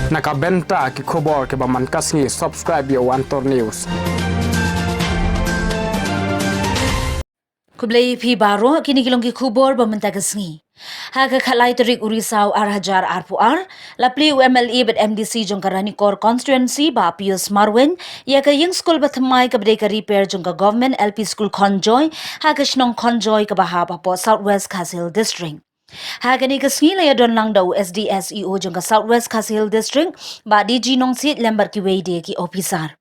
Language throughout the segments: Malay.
Nakabenta ki khobor ke baman kasngi subscribe yo Antor News. Kublai pi baro kini kilong ki khubor bamenta kasngi. Haga khalai tarik urisau arhajar arpuar lapli UMLE bet MDC jong karani core constituency ba Pius Marwin ya ka yung school bathamai ka bade ka repair jong ka government LP school Khonjoy haga shnong Khonjoy ka bahab po Southwest Khasil district. Hagani kasngi la don lang daw SDSEO jong ka Southwest Khasil district ba DG nong sit lembar ki wede ki officer.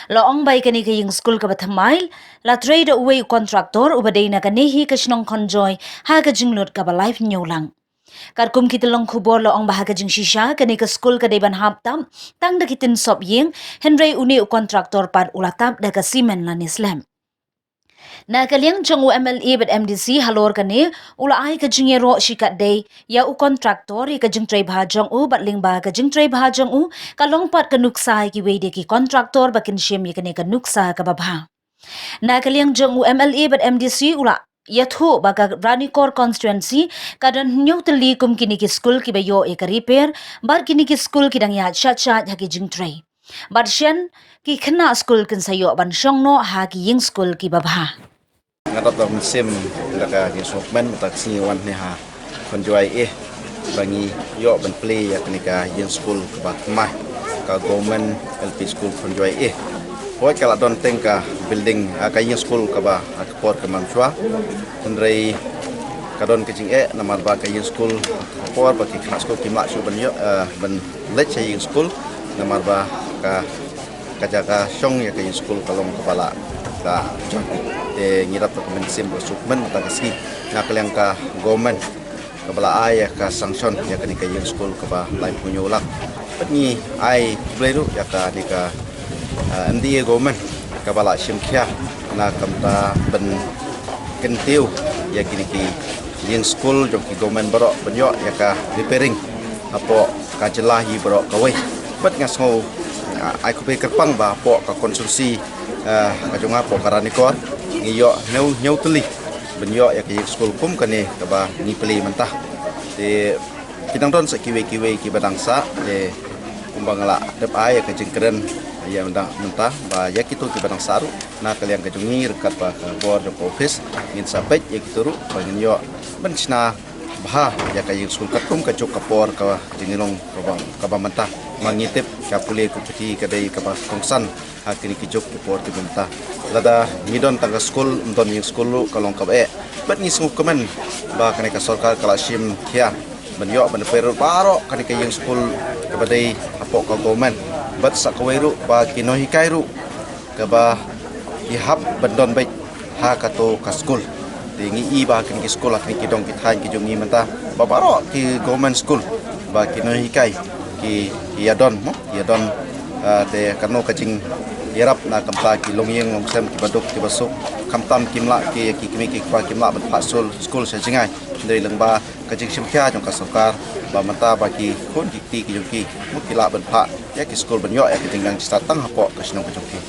Laong bay kani kayong school ka batamail, la trade away contractor ubaday na kanihi kasnong Khonjoy haga jinglot ka ba life nyo lang. Karkum kitalong kubor laong bahaga jing shisha kani ka school ka dayban haptam, tang dakitin sop ying, henry uni u contractor pad ulatap daga simen lan Islam. Na kaliang jong UMLE bet MDC halor kani ula ay ka jingero shikat day ya u kontraktor ya ka jing tray bahajong u batling ba ka jing tray bahajong u kalong pat ka nuksa ki wede ki kontraktor bakin shim ya kani ka nuksa ka babha. Na kaliang jong UMLE bet MDC ula yathu baga Rani Core constituency kadan nyau teli kum kini ki school ki bayo e ka repair bar kini ki school ki dang ya chat haki jing tray. Bar shen ki khna school kin sayo ban shong no haki ying school ki babha. Ngadap dalam musim mereka instrumen taksi wan ni ha Khonjoy bangi yo ban play ya kenika yang school ke batmah ka government LP school Khonjoy Hoi kala don tengka building ka yang school ka ba akpor ke manswa tendrai kadon kecing namar ba ka yang school akpor ba ki khas school ki mak su ban yo ban lech yang school namar ba ka kajaga song ya ka yang school kalong kepala ka ngirap dokumen sim sukmen takasi nakaliang ka government kabala ay ka sanction ya kani ka yung school ka ba live punyolak petni ay bleru ya ka ni ka MDA government kabala simkhya na kamta ben kentiu ya kini ki yung school jong ki government baro benyo ya ka repairing apo ka jelahi baro kawai pet ngasngo ay ko pe kerpang ba po ka konsumsi kajunga po karani kor ngiyo nyau teli benyo ya ke school kum kane kaba ni peli mentah de kidang don kiwe ki badangsa de kumbangala dep ay ka jengkeren ya mentah ba ya kitu ki badangsa ru na kaliang ka jungi rekat ba ka board of office ngin sapet ya kitu ru bangen yo benchna bah ya ka school katum ka jok kapor ka jengilong kaba mentah mangitip ka puli ku peti kadai ka ba kongsan hakini ki jok kapor ti mentah lada midon tangga school don yung school lu kalong kabe bat ni sungu kemen ba kani ka sarkar kala sim kia benyo ben peru baro kani ka yung school kabadai apo ka government bat sakweru ba kinohi kairu ka ba ihap bendon baik ha kato ka school tingi i ba kani ki school akni ki dong ki thain ki jungi menta ba baro ki government school ba kinohi kai ki yadon te kanu kacing Irap na kamta ki longyeng longsem ki baduk ki basuk kamtam kimla ki kimi ki pa kimla ban pasul school sa jingai dari lengba kajing simkya jong ka sarkar ba mata ba ki khon ki ti ki jong ki mu ki la ban pa ya ki school ban yo ya ki tinggang statang hapo ka sinong ka jong ki